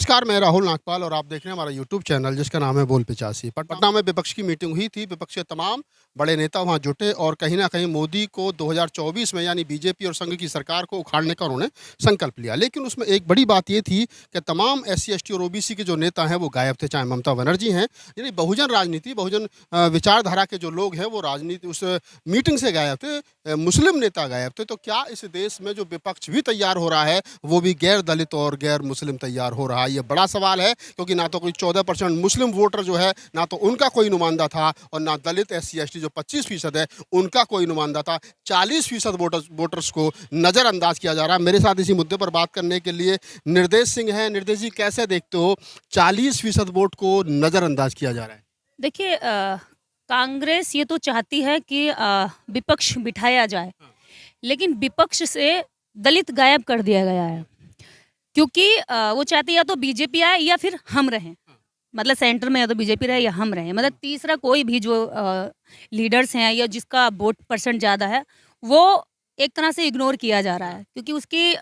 नमस्कार, मैं राहुल नागपाल और आप देख रहे हैं हमारा यूट्यूब चैनल जिसका नाम है बोल पिचासी। पटना में विपक्ष की मीटिंग हुई थी। विपक्ष के तमाम बड़े नेता वहां जुटे और कहीं ना कहीं मोदी को 2024 में यानी बीजेपी और संघ की सरकार को उखाड़ने का उन्होंने संकल्प लिया। लेकिन उसमें एक बड़ी बात ये थी कि तमाम SC ST और OBC के जो नेता हैं वो गायब थे, चाहे ममता बनर्जी हैं, यानी बहुजन राजनीति, बहुजन विचारधारा के जो लोग हैं वो राजनीति उस मीटिंग से गायब थे। मुस्लिम नेता गायब थे। तो क्या इस देश में जो विपक्ष भी तैयार हो रहा है वो भी गैर दलित और गैर मुस्लिम तैयार हो रहा है? ये बड़ा सवाल है, क्योंकि ना तो कोई 14% मुस्लिम वोटर जो है, ना तो उनका कोई नुमाइंदा था, और ना दलित SC ST जो 25% है उनका कोई नुमाइंदा था। 40% वोटर्स को नज़रअंदाज किया जा रहा है। मेरे साथ इसी मुद्दे पर बात करने के लिए निर्देश सिंह हैं। निर्देश जी, कैसे देखते हो 40% वोट को नज़रअंदाज किया जा रहा है? देखिए, कांग्रेस ये तो चाहती है कि विपक्ष बिठाया जाए, लेकिन विपक्ष से दलित गायब कर दिया गया है, क्योंकि वो चाहती है या तो बीजेपी आए या फिर हम रहें। मतलब सेंटर में या तो बीजेपी रहे या हम रहें। मतलब तीसरा कोई भी जो लीडर्स हैं या जिसका वोट परसेंट ज़्यादा है वो एक तरह से इग्नोर किया जा रहा है, क्योंकि उसकी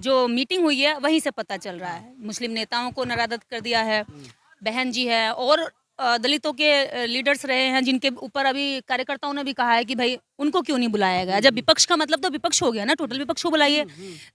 जो मीटिंग हुई है वहीं से पता चल रहा है। मुस्लिम नेताओं को नरादत कर दिया है, बहन जी है, और दलितों के लीडर्स रहे हैं जिनके ऊपर अभी कार्यकर्ताओं ने भी कहा है कि भाई उनको क्यों नहीं बुलाया गया। जब विपक्ष का मतलब तो विपक्ष हो गया ना, टोटल विपक्ष को बुलाइए।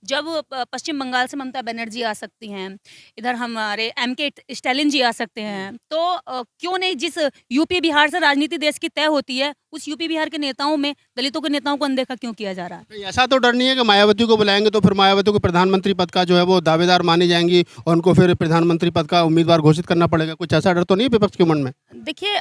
जब पश्चिम बंगाल से ममता बनर्जी आ सकती हैं, इधर हमारे MK स्टालिन जी आ सकते हैं, तो क्यों नहीं, जिस यूपी बिहार से राजनीति देश की तय होती है उस यूपी बिहार के नेताओं में दलितों के नेताओं को अनदेखा क्यों किया जा रहा है? ऐसा तो डर नहीं है कि मायावती को बुलाएंगे तो फिर मायावती को प्रधानमंत्री पद का जो है वो दावेदार मानी जाएंगी और उनको फिर प्रधानमंत्री पद का उम्मीदवार घोषित करना पड़ेगा? कुछ ऐसा डर तो नहीं विपक्ष के मन में? देखिए,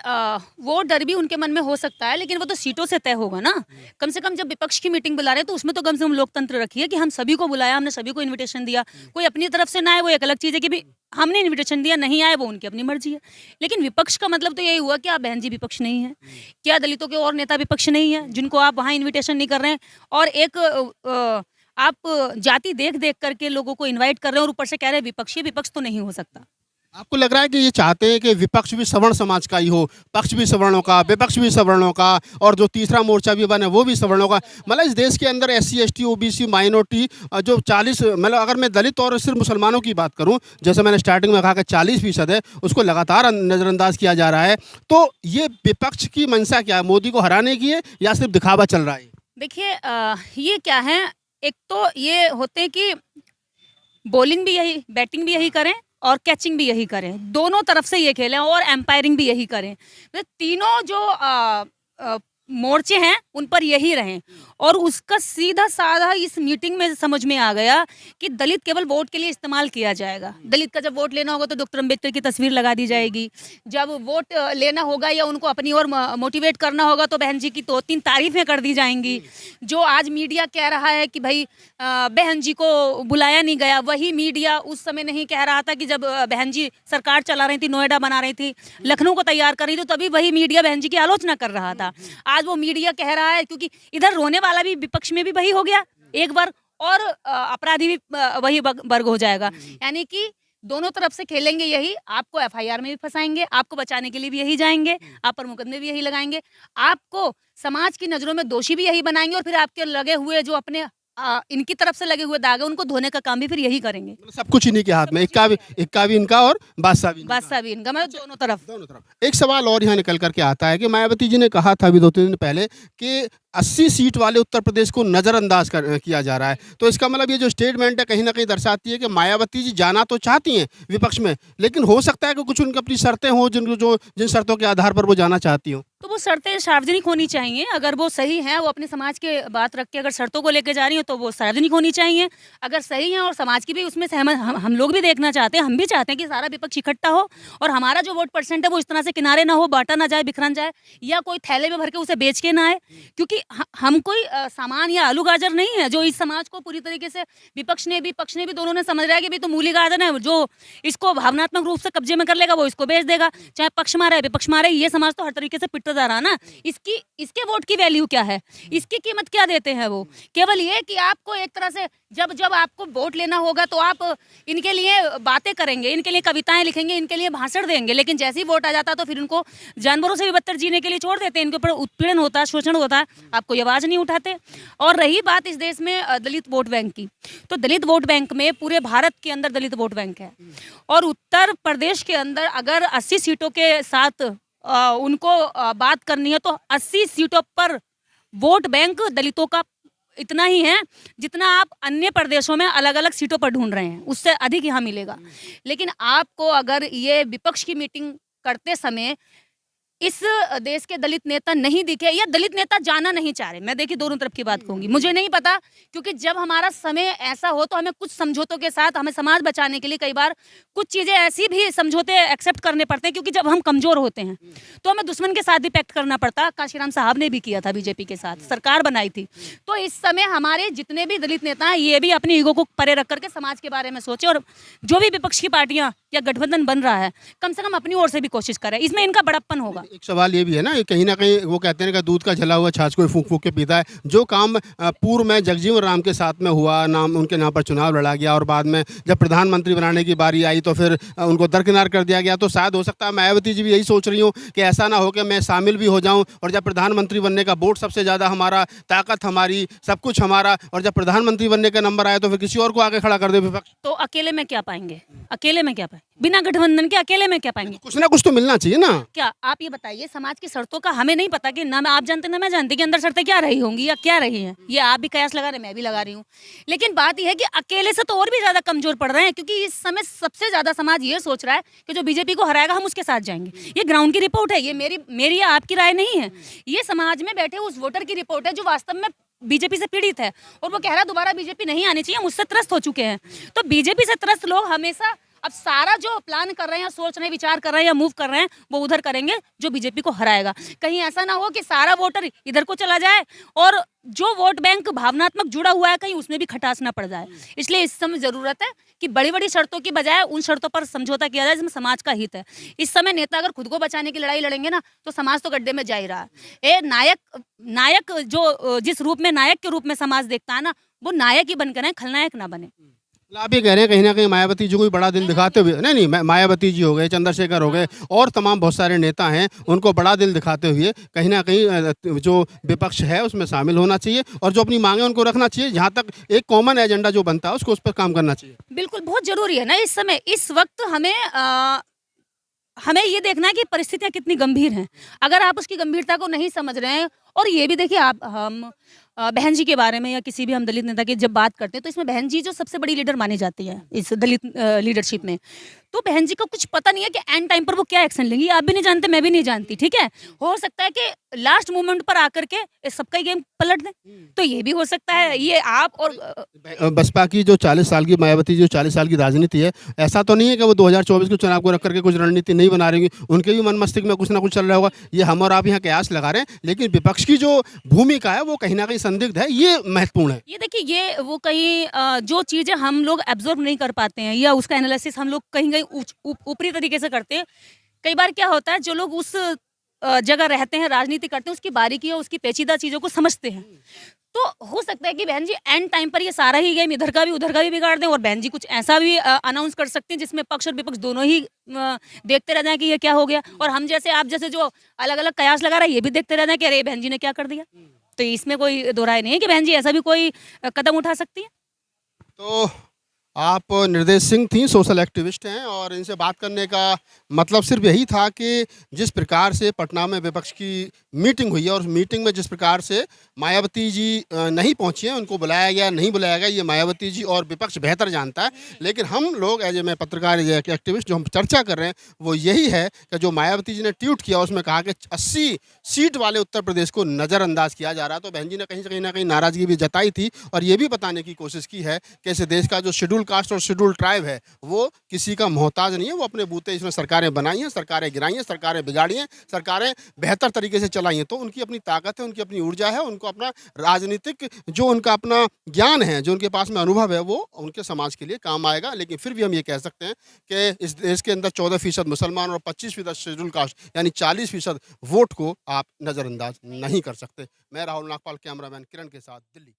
वो डर भी उनके मन में हो सकता है, लेकिन वो तो सीटों से तय होगा ना। कम से कम जब विपक्ष की मीटिंग बुला रहे हैं तो उसमें तो कम से कम लोकतंत्र रखिए कि हम सभी को बुलाया, हमने सभी को इनविटेशन दिया। कोई अपनी तरफ से ना आए वो एक अलग चीज़ है, कि भी हमने इनविटेशन दिया, नहीं आए वो उनकी अपनी मर्जी है। लेकिन विपक्ष का मतलब तो यही हुआ कि आप बहन जी विपक्ष नहीं है, क्या दलितों के और नेता विपक्ष नहीं है जिनको आप वहाँ इन्विटेशन नहीं कर रहे हैं, और एक आप जाति देख देख करके लोगों को इन्वाइट कर रहे हैं और ऊपर से कह रहे हैं विपक्ष। ये विपक्ष तो नहीं हो सकता। आपको लग रहा है कि ये चाहते हैं कि विपक्ष भी सवर्ण समाज का ही हो, पक्ष भी सवर्णों का, विपक्ष भी सवर्णों का, और जो तीसरा मोर्चा भी बने वो भी सवर्णों का? मतलब इस देश के अंदर SC ST OBC माइनॉरिटी जो 40, मतलब अगर मैं दलित और सिर्फ मुसलमानों की बात करूं, जैसे मैंने स्टार्टिंग में कहा कि 40% है, उसको लगातार नज़रअंदाज किया जा रहा है। तो ये विपक्ष की मंशा क्या है? मोदी को हराने की है या सिर्फ दिखावा चल रहा है? देखिए, ये क्या है, एक तो ये होते हैं कि बॉलिंग भी यही, बैटिंग भी यही करें और कैचिंग भी यही करें, दोनों तरफ से ये खेलें, और एम्पायरिंग भी यही करें। तो तीनों जो मोर्चे हैं उन पर यही रहें। और उसका सीधा साधा इस मीटिंग में समझ में आ गया कि दलित केवल वोट के लिए इस्तेमाल किया जाएगा। दलित का जब वोट लेना होगा तो डॉक्टर अम्बेडकर की तस्वीर लगा दी जाएगी। जब वोट लेना होगा या उनको अपनी ओर मोटिवेट करना होगा तो बहन जी की 2-3 तारीफें कर दी जाएंगी। जो आज मीडिया कह रहा है कि भाई बहन जी को बुलाया नहीं गया, वही मीडिया उस समय नहीं कह रहा था कि जब बहन जी सरकार चला रही थी, नोएडा बना रही थी, लखनऊ को तैयार कर रही थी, तभी वही मीडिया बहन जी की आलोचना कर रहा था। आज वो मीडिया कह रहा है, क्योंकि इधर रोने वाला भी विपक्ष में भी वही हो गया एक वर्ग, और अपराधी भी वही वर्ग हो जाएगा। यानी कि दोनों तरफ से खेलेंगे यही। आपको FIR में भी फंसाएंगे, आपको बचाने के लिए भी यही जाएंगे, आप पर मुकदमे भी यही लगाएंगे, आपको समाज की नजरों में दोषी भी यही बनाएंगे, और फिर आपके लगे हुए जो अपने इनकी तरफ से लगे हुए दाग है उनको धोने का काम भी फिर यही करेंगे। सब कुछ इन्हीं के हाथ में, इक्का भी इनका और बादशाह भी इनका, मतलब दोनों तरफ। एक सवाल और यहाँ निकल करके आता है कि मायावती जी ने कहा था अभी 2-3 दिन पहले कि 80 सीट वाले उत्तर प्रदेश को नज़रअंदाज किया जा रहा है। तो इसका मतलब ये जो स्टेटमेंट है कहीं ना कहीं दर्शाती है कि मायावती जी जाना तो चाहती हैं विपक्ष में, लेकिन हो सकता है कि कुछ उनकी अपनी शर्तें हों जिन शर्तों के आधार पर वो जाना चाहती हो। तो वो शर्तें सार्वजनिक होनी चाहिए। अगर वो सही हैं, वो अपने समाज के बात रख के अगर शर्तों को लेकर जा रही हो तो वो सार्वजनिक होनी चाहिए। अगर सही हैं और समाज की भी उसमें सहमत, हम लोग भी देखना चाहते हैं, हम भी चाहते हैं कि सारा विपक्ष इकट्ठा हो और हमारा जो वोट परसेंट है वो इस तरह से किनारे ना हो, बांटा ना जाए, बिखरन जाए, या कोई थैले में भर के उसे बेच के ना आए। क्योंकि हम कोई सामान या आलू गाजर नहीं है जो इस समाज को पूरी तरीके से विपक्ष ने भी पक्ष ने भी दोनों ने समझ रहा है कि भाई तो मूली गाजर है, जो इसको भावनात्मक रूप से कब्जे में कर लेगा वो इसको बेच देगा, चाहे पक्ष मारे विपक्ष मारे। ये समाज तो हर तरीके से पिटता जा रहा ना। इसके वोट की वैल्यू क्या है, इसकी कीमत क्या देते हैं वो? केवल ये कि आपको एक तरह से जब आपको वोट लेना होगा तो आप इनके लिए बातें करेंगे, इनके लिए कविताएं लिखेंगे, इनके लिए भाषण देंगे, लेकिन जैसे ही वोट आ जाता तो फिर उनको जानवरों से भी बदतर जीने के लिए छोड़ देते हैं। इनके ऊपर उत्पीड़न होता है, शोषण होता है, आप कोई आवाज़ नहीं उठाते। और रही बात इस देश में दलित वोट बैंक की, तो दलित वोट बैंक में पूरे भारत के अंदर दलित वोट बैंक है, और उत्तर प्रदेश के अंदर अगर 80 सीटों के साथ उनको बात करनी है तो 80 सीटों पर वोट बैंक दलितों का इतना ही है जितना आप अन्य प्रदेशों में अलग अलग सीटों पर ढूंढ रहे हैं, उससे अधिक यहाँ मिलेगा। लेकिन आपको अगर ये विपक्ष की मीटिंग करते समय इस देश के दलित नेता नहीं दिखे या दलित नेता जाना नहीं चाह रहे, मैं देखिए दोनों तरफ की बात कहूंगी, मुझे नहीं पता, क्योंकि जब हमारा समय ऐसा हो तो हमें कुछ समझौतों के साथ, हमें समाज बचाने के लिए कई बार कुछ चीज़ें ऐसी भी समझौते एक्सेप्ट करने पड़ते हैं, क्योंकि जब हम कमज़ोर होते हैं तो हमें दुश्मन के साथ भी पैक्ट करना पड़ता। काशीराम साहब ने भी किया था, बीजेपी के साथ सरकार बनाई थी। तो इस समय हमारे जितने भी दलित नेता हैं ये भी अपनी ईगो को परे रख करके समाज के बारे में सोचे, और जो भी विपक्ष की पार्टियां या गठबंधन बन रहा है कम से कम अपनी ओर से भी कोशिश करें, इसमें इनका बड़प्पन होगा। एक सवाल ये भी है ना, ये कहीं ना कहीं वो कहते हैं कि दूध का जला हुआ छाछ कोई फूंक फूंक के पीता है। जो काम पूर्व में जगजीवन राम के साथ में हुआ, नाम उनके नाम पर चुनाव लड़ा गया, और बाद में जब प्रधानमंत्री बनाने की बारी आई तो फिर उनको दरकिनार कर दिया गया। तो शायद हो सकता है मायावती जी भी यही सोच रही हूँ कि ऐसा ना हो कि मैं शामिल भी हो जाऊँ, और जब प्रधानमंत्री बनने का वोट सबसे ज़्यादा हमारा, ताकत हमारी, सब कुछ हमारा, और जब प्रधानमंत्री बनने का नंबर आया तो फिर किसी और को आगे खड़ा कर दे विपक्ष। तो अकेले में क्या पाएंगे? अकेले में क्या पाएंगे? बिना गठबंधन के अकेले में क्या पाएंगे? कुछ ना कुछ तो मिलना चाहिए ना। क्या आप ये बताइए, समाज की शर्तों का हमें नहीं पता कि ना आप जानते ना मैं जानती कि अंदर शर्तें क्या रही होंगी या क्या रही हैं। ये आप भी कयास लगा रहे, मैं भी लगा रही हूँ। लेकिन बात यह है कि अकेले से तो और भी ज्यादा कमजोर पड़ रहे हैं, क्योंकि इस समय सबसे ज्यादा समाज ये सोच रहा है कि जो बीजेपी को हराएगा हम उसके साथ जाएंगे। ये ग्राउंड की रिपोर्ट है, ये मेरी या आपकी राय नहीं है, ये समाज में बैठे उस वोटर की रिपोर्ट है जो वास्तव में बीजेपी से पीड़ित है, और वो कह रहा है दोबारा बीजेपी नहीं आनी चाहिए, हम उससे त्रस्त हो चुके हैं। तो बीजेपी से त्रस्त लोग हमेशा अब सारा जो प्लान कर रहे हैं, सोच रहे हैं, विचार कर रहे हैं या मूव कर रहे हैं, वो उधर करेंगे जो बीजेपी को हराएगा। कहीं ऐसा ना हो कि सारा वोटर इधर को चला जाए और जो वोट बैंक भावनात्मक जुड़ा हुआ है कहीं उसमें भी खटास ना पड़ जाए। इसलिए इस समय जरूरत है कि बड़ी बड़ी शर्तों की बजाय उन शर्तों पर समझौता किया जाए जिसमें समाज का हित है। इस समय नेता अगर खुद को बचाने की लड़ाई लड़ेंगे ना तो समाज तो गड्ढे में जा ही रहा है। ए नायक जो जिस रूप में नायक के रूप में समाज देखता है ना, वो नायक ही बनकर है, खलनायक ना बने। आप ये कह रहे हैं कहीं ना कहीं मायावती जी को भी बड़ा दिल दिखाते हुए, नहीं मायावती जी हो गए, चंद्रशेखर हो गए, और तमाम बहुत सारे नेता हैं, उनको बड़ा दिल दिखाते हुए कहीं ना कहीं जो विपक्ष है उसमें शामिल होना चाहिए, और जो अपनी मांगे उनको रखना चाहिए। जहाँ तक एक कॉमन एजेंडा जो बनता है उसको उस पर काम करना चाहिए। बिल्कुल, बहुत जरूरी है ना इस समय, इस वक्त हमें ये देखना है कि परिस्थितियां कितनी गंभीर हैं। अगर आप उसकी गंभीरता को नहीं समझ रहे हैं, और ये भी देखिए हम बहन जी के बारे में या किसी भी हम दलित नेता की जब बात करते हैं तो इसमें बहन जी जो सबसे बड़ी लीडर मानी जाती है इस दलित लीडरशिप में, तो बहन जी को कुछ पता नहीं है कि एंड टाइम पर वो क्या एक्शन लेंगी। आप भी नहीं जानते, मैं भी नहीं जानती, ठीक है। हो सकता है कि लास्ट मोमेंट पर आकर के इस सबका गेम पलट दें, तो ये भी हो सकता है। ये आप और बसपा की जो 40 साल की, मायावती जो 40 साल की राजनीति है, ऐसा तो नहीं है कि वो 2024 के चुनाव को रख करके कुछ रणनीति नहीं बना रही होंगी, उनके भी मन मस्तिष्क में कुछ ना कुछ चल रहा होगा। ये हम और आप यहाँ कयास लगा रहे हैं, लेकिन विपक्ष की जो भूमिका है वो कहीं ना कहीं संदिग्ध है, ये महत्वपूर्ण है। ये देखिए, ये वो कहीं जो चीजें हम लोग एब्जॉर्ब नहीं कर पाते हैं या उसका एनालिसिस हम लोग कहीं कहीं ऊपरी तरीके से करते हैं। कई बार क्या होता है, जो लोग उस जगह रहते हैं, राजनीति करते हैं, उसकी बारीकी और उसकी पेचीदा चीजों को समझते हैं। तो हो सकता है कि बहन जी एंड टाइम पर ये सारा ही गेम इधर का भी उधर का भी बिगाड़ दें, और बहन जी कुछ ऐसा भी अनाउंस कर सकते हैं जिसमें पक्ष और विपक्ष दोनों ही देखते रह जाएं कि ये क्या हो गया, और हम जैसे आप जैसे जो अलग अलग कयास लगा रहे हैं ये भी देखते रह जाएं कि अरे बहन जी ने क्या कर दिया। तो इसमें कोई दो राय नहीं है कि बहन जी ऐसा भी कोई कदम उठा सकती है। तो आप निर्देश सिंह थी, सोशल एक्टिविस्ट हैं, और इनसे बात करने का मतलब सिर्फ यही था कि जिस प्रकार से पटना में विपक्ष की मीटिंग हुई है, और उस मीटिंग में जिस प्रकार से मायावती जी नहीं पहुंची हैं, उनको बुलाया गया नहीं बुलाया गया, ये मायावती जी और विपक्ष बेहतर जानता है। लेकिन हम लोग एज ए मैं पत्रकार, एज ए एक्टिविस्ट, जो हम चर्चा कर रहे हैं वो यही है कि जो मायावती जी ने ट्वीट किया उसमें कहा कि 80 सीट वाले उत्तर प्रदेश को नज़रअंदाज किया जा रहा है। तो बहन जी ने कहीं ना कहीं नाराज़गी भी जताई थी, और ये भी बताने की कोशिश की है कि इस देश का जो शेड्यूल कास्ट और शेड्यूल ट्राइब है वो किसी का मोहताज नहीं है। वो अपने बूते इसमें सरकारें बनाई हैं, सरकारें गिराई हैं, सरकारें बिगाड़ी हैं, सरकारें बेहतर तरीके से चलाई हैं। तो उनकी अपनी ताकत है, उनकी अपनी ऊर्जा है, उनको अपना राजनीतिक जो उनका अपना ज्ञान है, जो उनके पास में अनुभव है, वो उनके समाज के लिए काम आएगा। लेकिन फिर भी हम ये कह सकते हैं कि इस देश के अंदर 14% मुसलमान और 25% शेड्यूल कास्ट यानी 40% वोट को आप नज़रअंदाज नहीं कर सकते। मैं राहुल नागपाल, कैमरामैन किरण के साथ, दिल्ली।